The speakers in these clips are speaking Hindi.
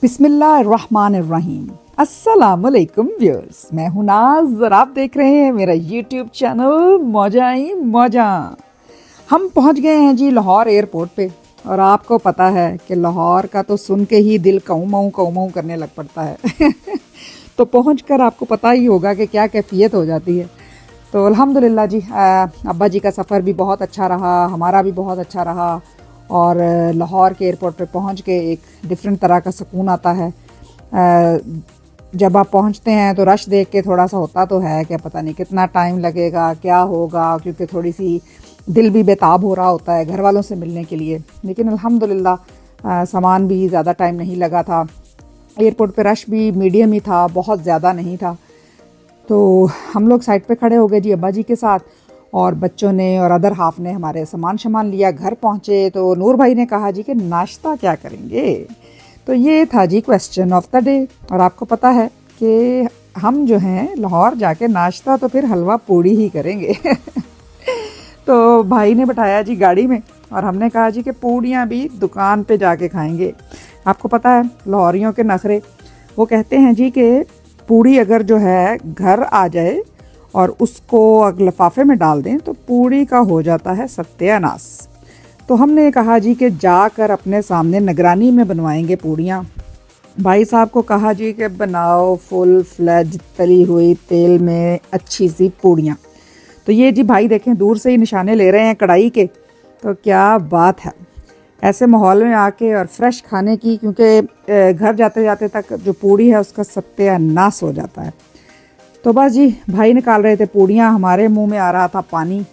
बिस्मिल्लाहिर्रहमानिर्रहीम। अस्सलामुअलैकुम व्यूअर्स, मैं हूं नाज और आप देख रहे हैं मेरा यूट्यूब चैनल मौजाई मौजा। हम पहुंच गए हैं जी लाहौर एयरपोर्ट पे और आपको पता है कि लाहौर का तो सुन के ही दिल कऊ मऊ करने लग पड़ता है तो पहुंचकर आपको पता ही होगा कि क्या कैफियत हो जाती है। तो अल्हम्दुलिल्लाह जी, अब्बा जी का सफ़र भी बहुत अच्छा रहा, हमारा भी बहुत अच्छा रहा और लाहौर के एयरपोर्ट पे पहुंच के एक डिफरेंट तरह का सुकून आता है। जब आप पहुंचते हैं तो रश देख के थोड़ा सा होता तो है कि पता नहीं कितना टाइम लगेगा, क्या होगा, क्योंकि थोड़ी सी दिल भी बेताब हो रहा होता है घर वालों से मिलने के लिए। लेकिन अल्हम्दुलिल्लाह सामान भी ज़्यादा टाइम नहीं लगा था। एयरपोर्ट पे रश भी मीडियम ही था, बहुत ज़्यादा नहीं था। तो हम लोग साइड पे खड़े हो गए जी अब्बा जी के साथ और बच्चों ने और अदर हाफ ने हमारे सामान लिया। घर पहुँचे तो नूर भाई ने कहा जी कि नाश्ता क्या करेंगे। तो ये था जी क्वेश्चन ऑफ द डे। और आपको पता है कि हम जो हैं लाहौर जाके नाश्ता तो फिर हलवा पूड़ी ही करेंगे तो भाई ने बैठाया जी गाड़ी में और हमने कहा जी कि पूड़ियाँ भी दुकान पे जाके खाएंगे। आपको पता है लाहौरियों के नखरे, वो कहते हैं जी कि पूड़ी अगर जो है घर आ जाए और उसको अगर लिफाफे में डाल दें तो पूड़ी का हो जाता है सत्यानाश। तो हमने कहा जी कि जाकर अपने सामने निगरानी में बनवाएंगे पूड़ियाँ। भाई साहब को कहा जी कि बनाओ फुल फ्लेज तली हुई तेल में अच्छी सी पूड़ियाँ। तो ये जी भाई देखें दूर से ही निशाने ले रहे हैं कढ़ाई के। तो क्या बात है ऐसे माहौल में आके और फ्रेश खाने की, क्योंकि घर जाते जाते तक जो पूड़ी है उसका सत्यानाश हो जाता है। तो बस जी भाई निकाल रहे थे पूड़ियाँ, हमारे मुंह में आ रहा था पानी।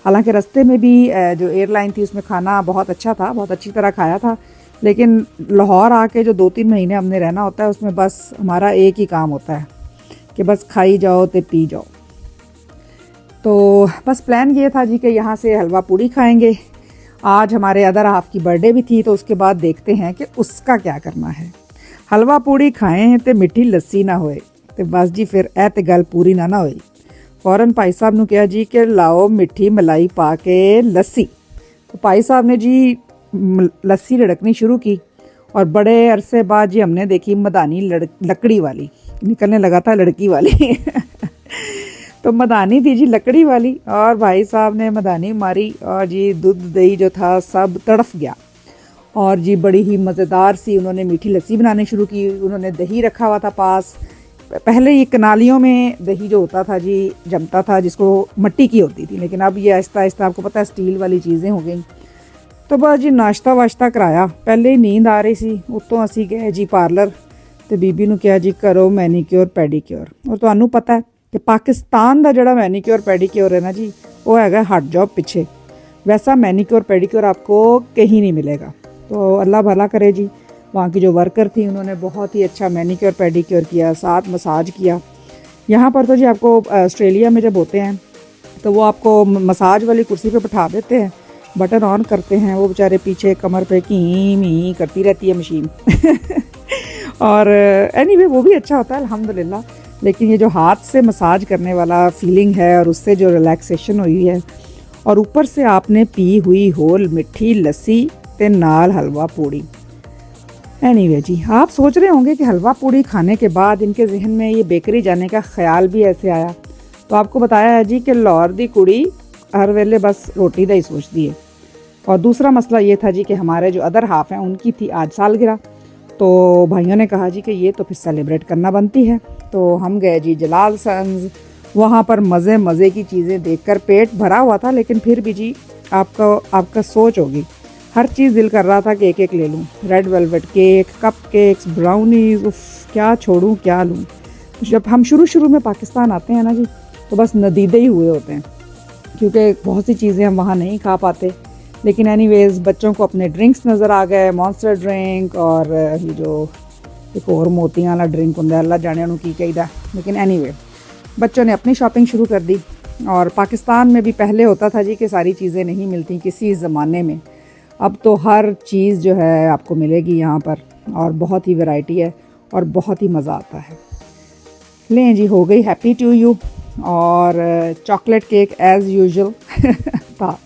हालांकि रास्ते में भी जो एयरलाइन थी उसमें खाना बहुत अच्छा था, बहुत अच्छी तरह खाया था। लेकिन लाहौर आके जो 2-3 महीने हमने रहना होता है उसमें बस हमारा एक ही काम होता है कि बस खाई जाओ तो पी जाओ। तो बस प्लान ये था जी कि यहाँ से हलवा पूड़ी खाएंगे। आज हमारे अदर हाफ की बर्थडे भी थी तो उसके बाद देखते हैं कि उसका क्या करना है। हलवा पूड़ी खाएं तो मिठी लस्सी ना होए तो बस जी फिर ए ते गल पूरी ना होई। फौरन भाई साहब ने कहा जी कि लाओ मिठी मलाई पा के लस्सी। तो भाई साहब ने जी लस्सी लड़कनी शुरू की और बड़े अरसे बाद जी हमने देखी मदानी लकड़ी वाली निकलने लगा था, लड़की वाली तो मदानी थी जी लकड़ी वाली और भाई साहब ने मदानी मारी और जी दूध दही जो था सब तड़फ गया। और जी बड़ी ही मज़ेदार सी उन्होंने मीठी लस्सी बनानी शुरू की। उन्होंने दही रखा हुआ था पास। पहले ये कनालियों में दही जो होता था जी जमता था, जिसको मट्टी की होती थी, लेकिन अब ये आहिस्ता आहिस्ता आपको पता है स्टील वाली चीज़ें हो गई। तो बस जी नाश्ता वाश्ता कराया। पहले ही नींद आ रही सी, उतों असी गए जी पार्लर तो बीबी ने कहा जी करो मैनीक्योर पैडीक्योर। और तुहानू पता है कि पाकिस्तान का जोड़ा मैनीक्योर पैडीक्योर है ना जी, वो है हट जॉब पीछे। वैसा मैनीक्योर पैडीक्योर आपको कहीं नहीं मिलेगा। तो अल्लाह भला करे जी, वहाँ की जो वर्कर थी उन्होंने बहुत ही अच्छा मैनीक्योर पेडिक्योर किया, साथ मसाज किया। यहाँ पर तो जी आपको ऑस्ट्रेलिया में जब होते हैं तो वो आपको मसाज वाली कुर्सी पे बिठा देते हैं, बटन ऑन करते हैं, वो बेचारे पीछे कमर पे की मी करती रहती है मशीन और एनीवे वो भी अच्छा होता है अल्हम्दुलिल्लाह। लेकिन ये जो हाथ से मसाज करने वाला फीलिंग है और उससे जो रिलैक्सेशन हुई है और ऊपर से आपने पी हुई होल मिठी लस्सी ते नाल हलवा पूड़ी। एनीवे जी, आप सोच रहे होंगे कि हलवा पूड़ी खाने के बाद इनके जहन में ये बेकरी जाने का ख्याल भी ऐसे आया। तो आपको बताया है जी कि लाहौर दी कुड़ी हर वेले बस रोटी दा ही सोचती है। और दूसरा मसला ये था जी कि हमारे जो अदर हाफ हैं उनकी थी आज सालगिरह। तो भाइयों ने कहा जी कि ये तो फिर सेलिब्रेट करना बनती है। तो हम गए जी जलाल सन्स। वहाँ पर मज़े की चीज़ें देखकर पेट भरा हुआ था, लेकिन फिर भी जी आपका सोच होगी, हर चीज़ दिल कर रहा था कि एक ले लूँ। Red velvet cake, cup cakes, brownies, क्या छोड़ूं क्या लूँ। जब हम शुरू में पाकिस्तान आते हैं ना जी तो बस नदीदे ही हुए होते हैं, क्योंकि बहुत सी चीज़ें हम वहाँ नहीं खा पाते। लेकिन एनीवेज बच्चों को अपने ड्रिंक्स नज़र आ गए, मॉन्स्टर ड्रिंक और ये जो एक और मोतियां वाला ड्रिंक होंगे, अल्लाह जाने उन्होंने की कही दा। लेकिन एनीवे बच्चों ने अपनी शॉपिंग शुरू कर दी। और पाकिस्तान में भी पहले होता था जी कि सारी चीज़ें नहीं मिलती किसी ज़माने में, अब तो हर चीज़ जो है आपको मिलेगी यहाँ पर और बहुत ही वैरायटी है और बहुत ही मज़ा आता है। लें जी, हो गई हैप्पी टू यू और चॉकलेट केक एज़ यूजुअल था।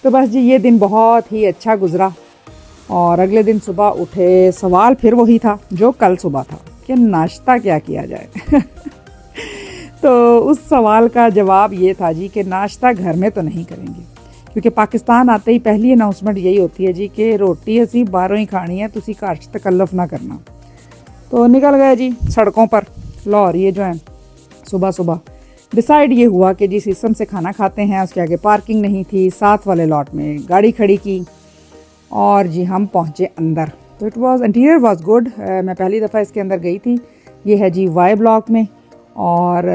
तो बस जी ये दिन बहुत ही अच्छा गुज़रा और अगले दिन सुबह उठे, सवाल फिर वही था जो कल सुबह था कि नाश्ता क्या किया जाए। तो उस सवाल का जवाब ये था जी कि नाश्ता घर में तो नहीं करेंगे, क्योंकि पाकिस्तान आते ही पहली अनाउंसमेंट यही होती है जी कि रोटी असी बाहरों ही खानी है, तुसी घर च तकल्लुफ ना करना। तो निकल गए जी सड़कों पर लाहौर, ये जो है सुबह सुबह डिसाइड ये हुआ कि जी सिस्टम से खाना खाते हैं। उसके आगे पार्किंग नहीं थी, साथ वाले लॉट में गाड़ी खड़ी की और जी हम पहुँचे अंदर। तो इंटीरियर वाज गुड। मैं पहली दफ़ा इसके अंदर गई थी। ये है जी वाई ब्लॉक में और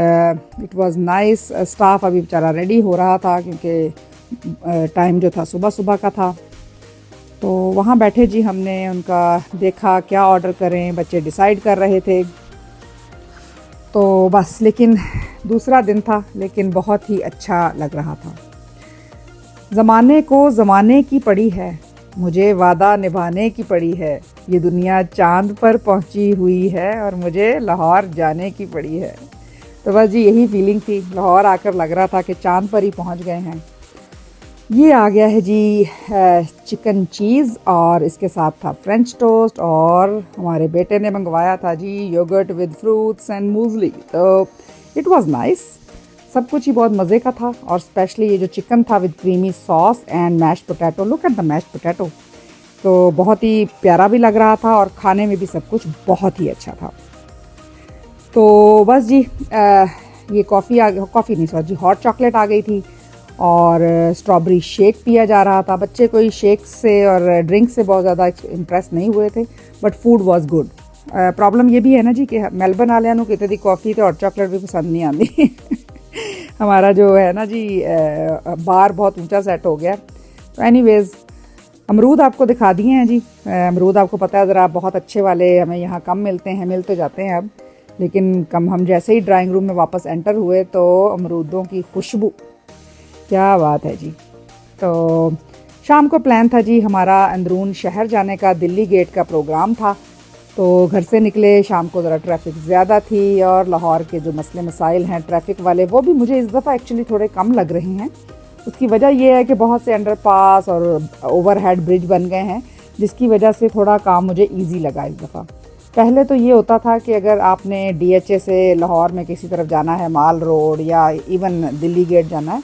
इट वाज नाइस। स्टाफ अभी बेचारा रेडी हो रहा था क्योंकि टाइम जो था सुबह सुबह का था। तो वहाँ बैठे जी, हमने उनका देखा क्या ऑर्डर करें, बच्चे डिसाइड कर रहे थे। तो बस, लेकिन दूसरा दिन था, लेकिन बहुत ही अच्छा लग रहा था। ज़माने को ज़माने की पड़ी है, मुझे वादा निभाने की पड़ी है, ये दुनिया चांद पर पहुंची हुई है और मुझे लाहौर जाने की पड़ी है। तो बस जी यही फीलिंग थी। लाहौर आकर लग रहा था कि चांद पर ही पहुंच गए हैं। ये आ गया है जी चिकन चीज़ और इसके साथ था फ्रेंच टोस्ट और हमारे बेटे ने मंगवाया था जी योगर्ट विद फ्रूट्स एंड मूसली। तो इट वाज नाइस, सब कुछ ही बहुत मज़े का था। और स्पेशली ये जो चिकन था with creamy sauce and mashed potato, look at the mashed potato, तो बहुत ही प्यारा भी लग रहा था और खाने में भी सब कुछ बहुत ही अच्छा था। तो बस जी ये कॉफ़ी नहीं सॉरी जी हॉट चॉकलेट आ गई थी और स्ट्रॉबेरी शेक पिया जा रहा था। बच्चे कोई शेक से और ड्रिंक से बहुत ज़्यादा इम्प्रेस नहीं हुए थे, but food was good. Problem ये भी है ना जी कि मेलबर्न वालियां नूं किते दी कॉफ़ी तो हॉट चॉकलेट भी पसंद नहीं आती। हमारा जो है ना जी बार बहुत ऊंचा सेट हो गया। तो एनीवेज अमरूद आपको दिखा दिए हैं जी। अमरूद आपको पता है ज़रा बहुत अच्छे वाले हमें यहाँ कम मिलते हैं, मिल तो जाते हैं अब, लेकिन कम। हम जैसे ही ड्राइंग रूम में वापस एंटर हुए तो अमरूदों की खुशबू, क्या बात है जी। तो शाम को प्लान था जी हमारा अंदरून शहर जाने का, दिल्ली गेट का प्रोग्राम था। तो घर से निकले शाम को, ज़रा ट्रैफिक ज़्यादा थी और लाहौर के जो मसले मसाइल हैं ट्रैफिक वाले, वो भी मुझे इस दफ़ा एक्चुअली थोड़े कम लग रहे हैं। उसकी वजह यह है कि बहुत से अंडरपास और ओवरहेड ब्रिज बन गए हैं, जिसकी वजह से थोड़ा काम मुझे ईजी लगा इस दफ़ा। पहले तो ये होता था कि अगर आपने DHA से लाहौर में किसी तरफ जाना है, माल रोड या इवन दिल्ली गेट जाना है,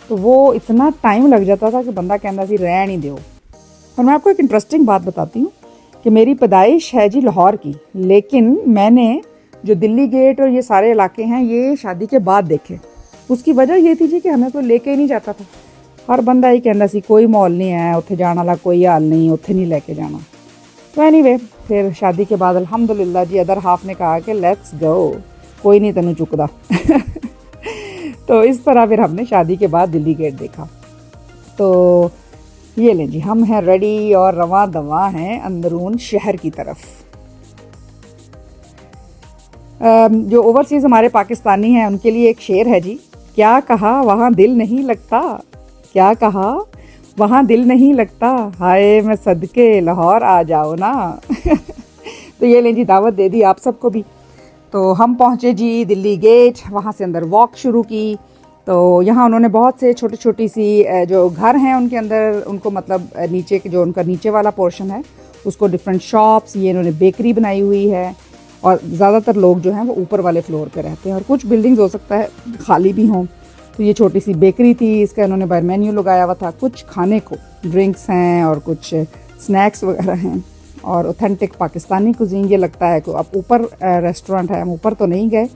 तो वो इतना टाइम लग जाता था कि बंदा कहता सी रह नहीं दो। और मैं आपको एक इंटरेस्टिंग बात बताती हूँ कि मेरी पैदाइश है जी लाहौर की, लेकिन मैंने जो दिल्ली गेट और ये सारे इलाके हैं ये शादी के बाद देखे। उसकी वजह ये थी जी कि हमें कोई लेके ही नहीं जाता था। हर बंदा ही कहता सी कोई मॉल नहीं है उत्थे जाने वाला, कोई हाल नहीं, उत्थे नहीं लेके जाना। तो एनीवे फिर शादी के बाद अल्हम्दुलिल्लाह जी अदर हाफ ने कहा कि लेट्स गो, कोई नहीं तेनू चुकदा। तो इस तरह फिर हमने शादी के बाद दिल्ली गेट देखा। तो ये लें जी, हम हैं रेडी और रवां दवा हैं अंदरून शहर की तरफ। जो ओवरसीज़ हमारे पाकिस्तानी हैं उनके लिए एक शेर है जी, क्या कहा वहाँ दिल नहीं लगता, क्या कहा वहाँ दिल नहीं लगता, हाय मैं सदके लाहौर आ जाओ ना। तो ये लें जी, दावत दे दी आप सबको भी। तो हम पहुँचे जी दिल्ली गेट, वहाँ से अंदर वॉक शुरू की। तो यहाँ उन्होंने बहुत से छोटी छोटी सी जो घर हैं उनके अंदर, उनको मतलब नीचे के जो उनका नीचे वाला पोर्शन है उसको डिफरेंट शॉप्स, ये इन्होंने बेकरी बनाई हुई है। और ज़्यादातर लोग जो हैं वो ऊपर वाले फ्लोर पे रहते हैं और कुछ बिल्डिंग्स हो सकता है खाली भी हों। तो ये छोटी सी बेकरी थी, इसका इन्होंने बाहर मेन्यू लगाया हुआ था। कुछ खाने को ड्रिंक्स हैं और कुछ स्नैक्स वगैरह हैं और ऑथेंटिक पाकिस्तानी कुजीन ये लगता है कि अब ऊपर रेस्टोरेंट है, हम ऊपर तो नहीं गए।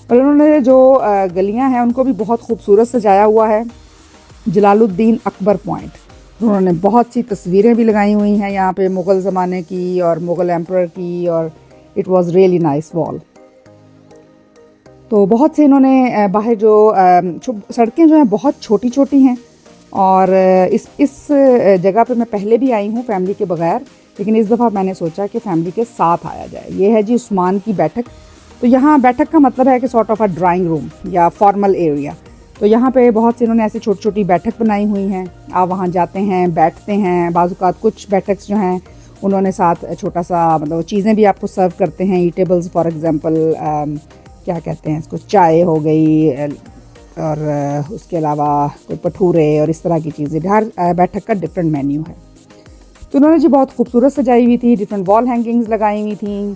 और उन्होंने जो गलियां हैं उनको भी बहुत खूबसूरत सजाया हुआ है। जलालुद्दीन अकबर पॉइंट, उन्होंने बहुत सी तस्वीरें भी लगाई हुई हैं यहाँ पे मुग़ल ज़माने की और मुग़ल एम्परर की, और it was really nice wall. तो बहुत से इन्होंने बाहर जो सड़कें जो हैं बहुत छोटी छोटी हैं और इस जगह पे मैं पहले भी आई हूँ फैमिली के बगैर, लेकिन इस दफ़ा मैंने सोचा कि फ़ैमिली के साथ आया जाए। ये है जी उस्मान की बैठक। तो यहाँ बैठक का मतलब है कि sort of a drawing room या फॉर्मल एरिया। तो यहाँ पे बहुत से इन्होंने ऐसी छोटी छोटी बैठक बनाई हुई हैं, आप वहाँ जाते हैं, बैठते हैं। बाज़-औक़ात कुछ बैठक्स जो हैं उन्होंने साथ छोटा सा मतलब चीज़ें भी आपको सर्व करते हैं, ईटेबल्स फॉर एग्ज़ाम्पल क्या कहते हैं इसको, चाय हो गई और उसके अलावा कोई भटूरे और इस तरह की चीज़ें। हर बैठक का डिफरेंट मेन्यू है। तो उन्होंने जी बहुत खूबसूरत सजाई हुई थी, डिफरेंट वॉल हैंगिंग्स लगाई हुई थी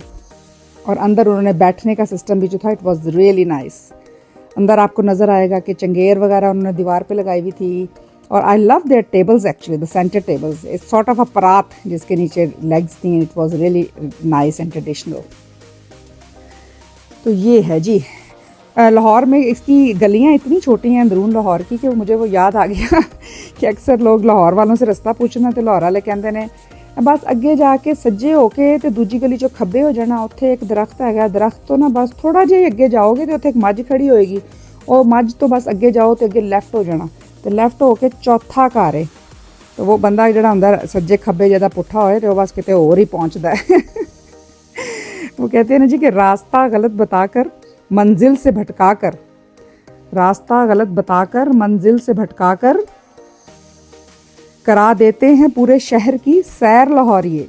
और अंदर उन्होंने बैठने का सिस्टम भी जो था इट वाज रियली नाइस। अंदर आपको नज़र आएगा कि चंगेर वगैरह उन्होंने दीवार पे लगाई हुई थी और I love their tables actually, the centre tables, it's sort of a परात जिसके नीचे लेग्स थी, it was really nice and traditional. तो ये है जी लाहौर में, इसकी गलियां इतनी छोटी हैं अंदरून लाहौर की कि मुझे वो याद आ गया कि अक्सर लोग लाहौर वालों से रास्ता पूछना तो लाहौर वाले कहते ने बस अगे जाके सज्जे होके तो दूजी गली चो खब्बे हो जाना, उत्थे एक दरख्त है, दरख्त तो ना बस थोड़ा जिहा अगे जाओगे तो उत्थे एक मझ खड़ी होएगी और मझ तो बस अगे जाओ तो अगे लैफ्ट हो जाना, तो लैफ्ट होके चौथा घर है। तो वो बंदा जिहड़ा हुंदा सज्जे खब्बे ज्यादा पुट्ठा होए तो बस किते होर ही पहुंचदा है वो कहते हैं ना जी कि रास्ता गलत बताकर मंजिल से भटकाकर, रास्ता गलत बताकर मंजिल से भटकाकर करा देते हैं पूरे शहर की सैर लाहौरिये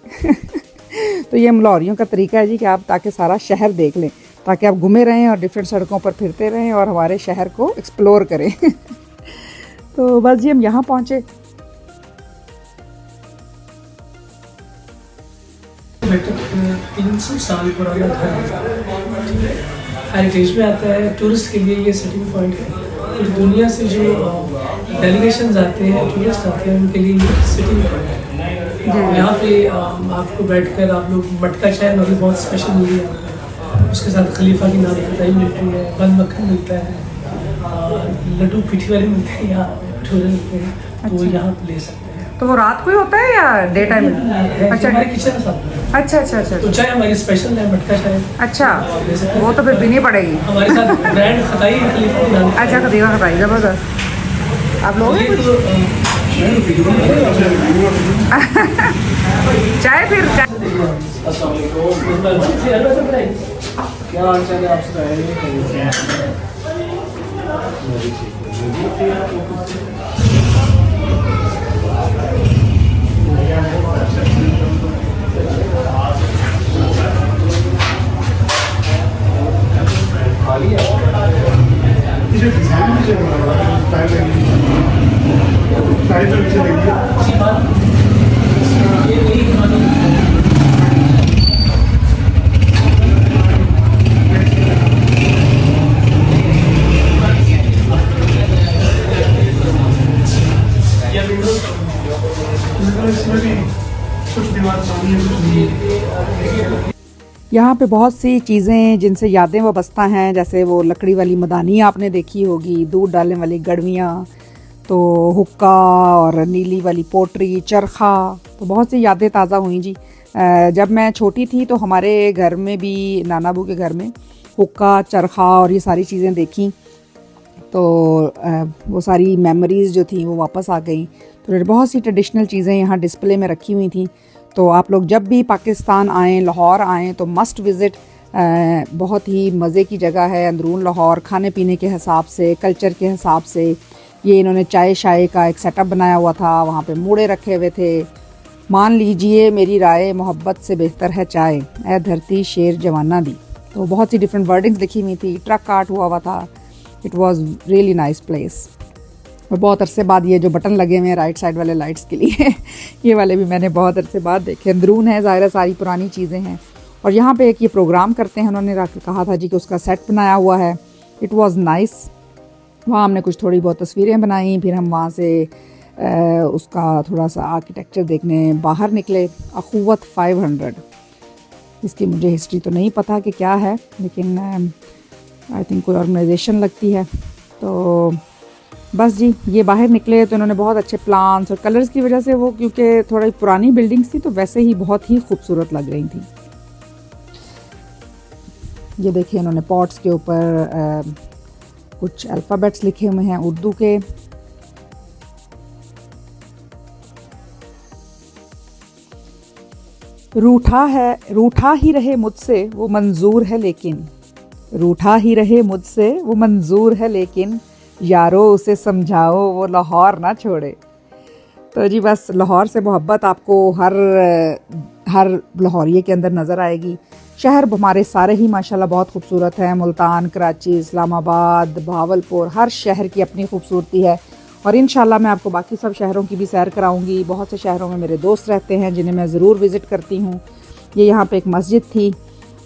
तो ये लाहौरियों का तरीका है जी कि आप ताकि सारा शहर देख लें, ताकि आप घूमे रहें और डिफरेंट सड़कों पर फिरते रहें और हमारे शहर को एक्सप्लोर करें तो बस जी हम यहाँ पहुँचे। 300 साल पुराना घर है, हेरिटेज में आता है। टूरिस्ट के लिए ये सेटिंग पॉइंट है। पूरी दुनिया से जो डेलीगेशन आते हैं, टूरिस्ट आते हैं, उनके लिए ये सेटिंग पॉइंट है। यहाँ पे आपको बैठकर आप लोग मटका चाय भी बहुत स्पेशल मिली है, उसके साथ खलीफा की नान खटाई मिलती है, बंद मक्खन मिलता है, लड्डू पीठी वाले मिलते हैं, यहाँ भटूरे मिलते हैं। तो वो यहाँ ले सकते हैं। तो वो रात को ही होता है या डे टाइम में? अच्छा, हमारे किचन के साथ में। अच्छा अच्छा अच्छा तो चाय हमारी स्पेशल है, मटका चाय। अच्छा, वो तो फिर पीनी पड़ेगी। हमारे साथ ब्रांड खताई खलीफा की नान। अच्छा, खदीवा खताई ज़बरदस्त। आप लोग चाय फिर चाय। क्या हाल चाल है आपसे? यहाँ पे बहुत सी चीज़ें जिनसे यादें वाबस्ता हैं, जैसे वो लकड़ी वाली मदानी आपने देखी होगी, दूध डालने वाली गड़वियाँ, तो हुक्का और नीली वाली पोटरी, चरखा, तो बहुत सी यादें ताज़ा हुई जी। जब मैं छोटी थी तो हमारे घर में भी, नाना बू के घर में हुक्का, चरखा और ये सारी चीज़ें देखी, तो वो सारी मेमोरीज़ जो थी वो वापस आ गई। तो बहुत सी ट्रेडिशनल चीज़ें यहाँ डिस्प्ले में रखी हुई थी। तो आप लोग जब भी पाकिस्तान आएँ, लाहौर आएँ, तो मस्ट विज़िट। बहुत ही मज़े की जगह है अंदरून लाहौर, खाने पीने के हिसाब से, कल्चर के हिसाब से। ये इन्होंने चाय शाय का एक सेटअप बनाया हुआ था, वहाँ पे मूड़े रखे हुए थे। मान लीजिए मेरी राय, मोहब्बत से बेहतर है चाय, ऐ धरती शेर जवाना दी। तो बहुत सी डिफरेंट वर्डिंग्स लिखी हुई थी, ट्रक आर्ट हुआ था। It was really nice place. और बहुत अरसे बाद ये जो बटन लगे हुए हैं राइट साइड वाले लाइट्स के लिए ये वाले भी मैंने बहुत अरसे बाद देखे। अंदरून है, ज़ाहिर सारी पुरानी चीज़ें हैं। और यहाँ पे एक ये प्रोग्राम करते हैं, उन्होंने कहा था जी कि उसका सेट बनाया हुआ है। It was nice. वहाँ हमने कुछ थोड़ी बहुत तस्वीरें बनाई, फिर हम वहाँ से उसका थोड़ा सा आर्किटेक्चर देखने बाहर निकले। अखुवत 500, इसकी मुझे हिस्ट्री तो नहीं पता कि क्या है, लेकिन आई थिंक कोई ऑर्गेनाइजेशन लगती है। तो बस जी ये बाहर निकले तो इन्होंने बहुत अच्छे प्लान्स और कलर्स की वजह से वो, क्योंकि थोड़ी पुरानी बिल्डिंग्स थी तो वैसे ही बहुत ही खूबसूरत लग रही थी। ये देखिए इन्होंने पॉट्स के ऊपर कुछ अल्फ़ाबेट्स लिखे हुए हैं उर्दू के। रूठा ही रहे मुझसे वो मंजूर है, लेकिन रूठा ही रहे मुझसे वो मंजूर है, लेकिन यारो उसे समझाओ वो लाहौर ना छोड़े। तो जी बस लाहौर से मोहब्बत आपको हर लाहौरिये के अंदर नज़र आएगी। शहर हमारे सारे ही माशाल्लाह बहुत खूबसूरत हैं। मुल्तान, कराची, इस्लामाबाद, भावलपुर, हर शहर की अपनी खूबसूरती है। और इंशाल्लाह मैं आपको बाकी सब शहरों की भी सैर कराऊंगी। बहुत से शहरों में मेरे दोस्त रहते हैं जिन्हें मैं ज़रूर विज़िट करती हूँ। ये यहाँ पे एक मस्जिद थी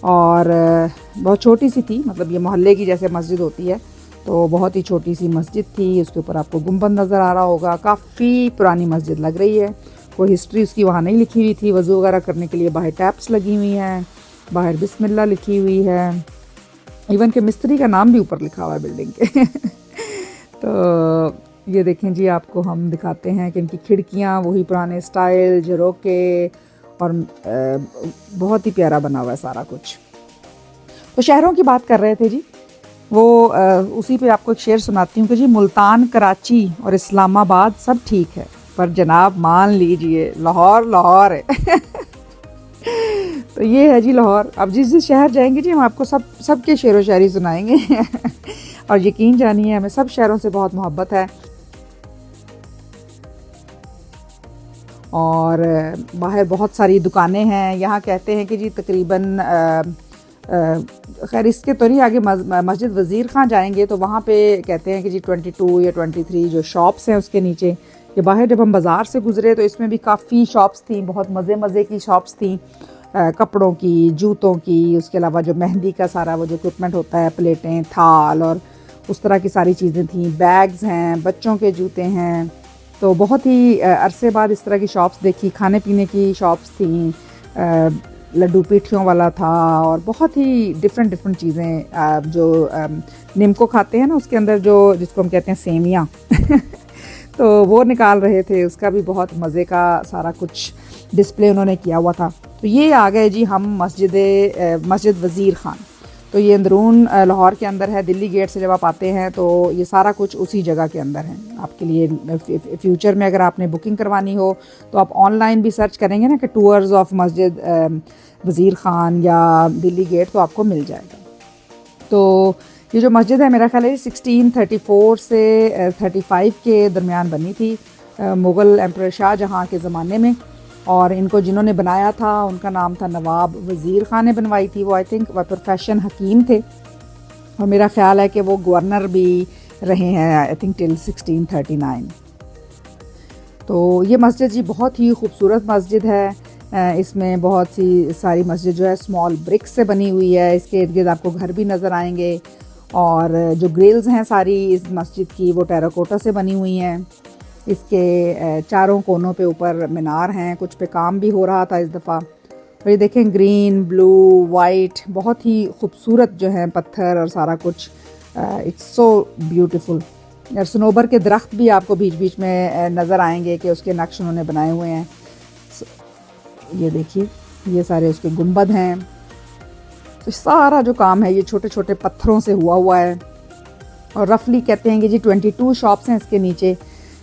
और बहुत छोटी सी थी, मतलब ये मोहल्ले की जैसे मस्जिद होती है, तो बहुत ही छोटी सी मस्जिद थी। उसके ऊपर आपको गुंबद नज़र आ रहा होगा। काफ़ी पुरानी मस्जिद लग रही है। कोई हिस्ट्री उसकी वहाँ नहीं लिखी हुई थी। वज़ू वगैरह करने के लिए बाहर टैप्स लगी हुई हैं, बाहर बिस्मिल्लाह लिखी हुई है, इवन के मिस्त्री का नाम भी ऊपर लिखा हुआ है बिल्डिंग के। तो ये देखें जी, आपको हम दिखाते हैं कि इनकी खिड़कियाँ वही पुराने स्टाइल, झरोके, और बहुत ही प्यारा बना हुआ है सारा कुछ। तो शहरों की बात कर रहे थे जी, वो उसी पे आपको एक शेर सुनाती हूँ कि जी मुल्तान, कराची और इस्लामाबाद सब ठीक है, पर जनाब मान लीजिए लाहौर लाहौर है। तो ये है जी लाहौर। अब जिस जिस शहर जाएंगे जी हम आपको सब के शेर व शायरी सुनाएंगे। और यकीन जानिए हमें सब शहरों से बहुत मोहब्बत है। और बाहर बहुत सारी दुकानें हैं। यहाँ कहते हैं कि जी तकरीबन खैर इसके तो नहीं, आगे मस्जिद वज़ीर खान जाएंगे तो वहाँ पे कहते हैं कि जी 22 या 23 जो शॉप्स हैं उसके नीचे। ये बाहर जब हम बाज़ार से गुज़रे तो इसमें भी काफ़ी शॉप्स थी, बहुत मज़े की शॉप्स थी, कपड़ों की, जूतों की, उसके अलावा जो मेहंदी का सारा वो जो इक्विपमेंट होता है, प्लेटें, थाल और उस तरह की सारी चीज़ें थी। बैग्स हैं, बच्चों के जूते हैं। तो बहुत ही अरसे बाद इस तरह की शॉप्स देखी। खाने पीने की शॉप्स थी, लड्डू पीठियों वाला था और बहुत ही डिफरेंट चीज़ें जो निम्को खाते हैं ना, उसके अंदर जो जिसको हम कहते हैं सेमियाँ। तो वो निकाल रहे थे, उसका भी बहुत मज़े का सारा कुछ डिस्प्ले उन्होंने किया हुआ था। तो ये आ गए जी हम मस्जिद वज़ीर खान। तो ये अंदरून लाहौर के अंदर है। दिल्ली गेट से जब आप आते हैं तो ये सारा कुछ उसी जगह के अंदर है। आपके लिए फ्यूचर में अगर आपने बुकिंग करवानी हो तो आप ऑनलाइन भी सर्च करेंगे ना कि टूर्स ऑफ मस्जिद वज़ीर खान या दिल्ली गेट, तो आपको मिल जाएगा। तो ये जो मस्जिद है मेरा ख्याल है 1634 से 35 के दरमियान बनी थी, मुग़ल एम्परर शाहजहाँ के ज़माने में। और इनको जिन्होंने बनाया था उनका नाम था नवाब वज़ीर खान ने बनवाई थी। वो आई थिंक वह प्रोफेशन हकीम थे और मेरा ख़्याल है कि वो गवर्नर भी रहे हैं आई थिंक टिल 1639। तो ये मस्जिद जी बहुत ही खूबसूरत मस्जिद है। इसमें बहुत सी सारी मस्जिद जो है स्मॉल ब्रिक्स से बनी हुई है। इसके इर्द गिर्द आपको घर भी नज़र आएंगे और जो ग्रिल्स हैं सारी इस मस्जिद की वो टेराकोटा से बनी हुई हैं। इसके चारों कोनों पे ऊपर मीनार हैं, कुछ पे काम भी हो रहा था इस दफ़ा। तो ये देखें ग्रीन, ब्लू, वाइट, बहुत ही खूबसूरत जो है पत्थर और सारा कुछ। It's so beautiful. और सनोबर के दरख्त भी आपको बीच बीच में नज़र आएंगे कि उसके नक्श उन्होंने बनाए हुए हैं। ये देखिए, ये सारे उसके गुंबद हैं। तो सारा जो काम है ये छोटे छोटे पत्थरों से हुआ है। और रफली कहते हैं कि जी 22 शॉप्स हैं इसके नीचे,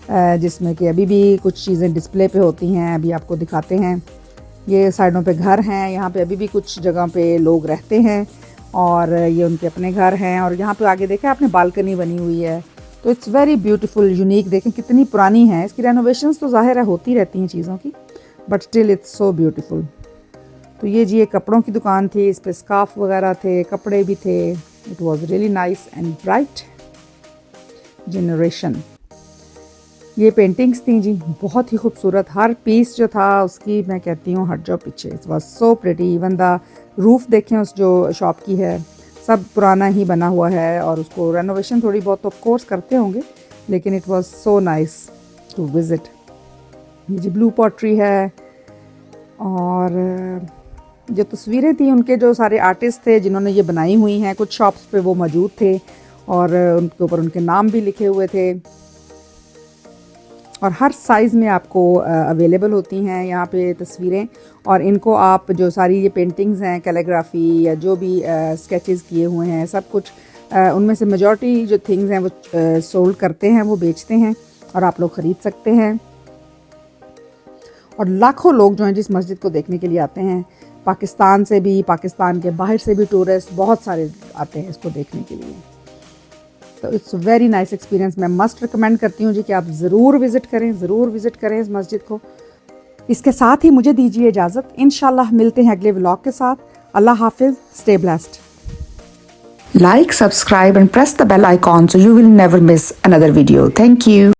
जिसमें कि अभी भी कुछ चीज़ें डिस्प्ले पे होती हैं। अभी आपको दिखाते हैं। ये साइडों पे घर हैं, यहाँ पे अभी भी कुछ जगह पे लोग रहते हैं और ये उनके अपने घर हैं। और यहाँ पे आगे देखें आपने बालकनी बनी हुई है। तो इट्स वेरी ब्यूटीफुल, यूनिक। देखें कितनी पुरानी है। इसकी रेनोवेशंस तो ज़ाहिर है होती रहती हैं चीज़ों की, but still it's so beautiful. तो ये जी एक कपड़ों की दुकान थी, इस पर स्कार्फ वगैरह थे, कपड़े भी थे। It was really nice and bright generation. ये पेंटिंग्स थी जी बहुत ही खूबसूरत। हर पीस जो था उसकी मैं कहती हूँ हट जाओ पीछे। It was so pretty. Even the roof देखें उस जो शॉप की है, सब पुराना ही बना हुआ है और उसको रेनोवेशन थोड़ी बहुत ऑफ कोर्स करते होंगे, लेकिन it was so nice to visit. ये जी ब्लू पॉटरी है। और जो तस्वीरें थी उनके जो सारे आर्टिस्ट थे जिन्होंने ये बनाई हुई हैं, कुछ शॉप्स पे वो मौजूद थे और उनके ऊपर उनके नाम भी लिखे हुए थे। और हर साइज़ में आपको अवेलेबल होती हैं यहाँ पे तस्वीरें। और इनको आप जो सारी ये पेंटिंग्स हैं, कैलीग्राफी या जो भी स्केचेस किए हुए हैं, सब कुछ उनमें से मेजॉरिटी जो थिंग्स हैं वो सोल्ड करते हैं, वो बेचते हैं और आप लोग ख़रीद सकते हैं। और लाखों लोग जो हैं जिस मस्जिद को देखने के लिए आते हैं, पाकिस्तान से भी, पाकिस्तान के बाहर से भी टूरिस्ट बहुत सारे आते हैं इसको देखने के लिए। तो इट्स वेरी नाइस एक्सपीरियंस। मैं मस्ट रिकमेंड करती हूँ जी कि आप ज़रूर विज़िट करें इस मस्जिद को। इसके साथ ही मुझे दीजिए इजाज़त। इंशाल्लाह मिलते हैं अगले व्लॉग के साथ। अल्लाह हाफिज़, stay blessed. Like, subscribe and press the bell icon so you will never miss another video. Thank you.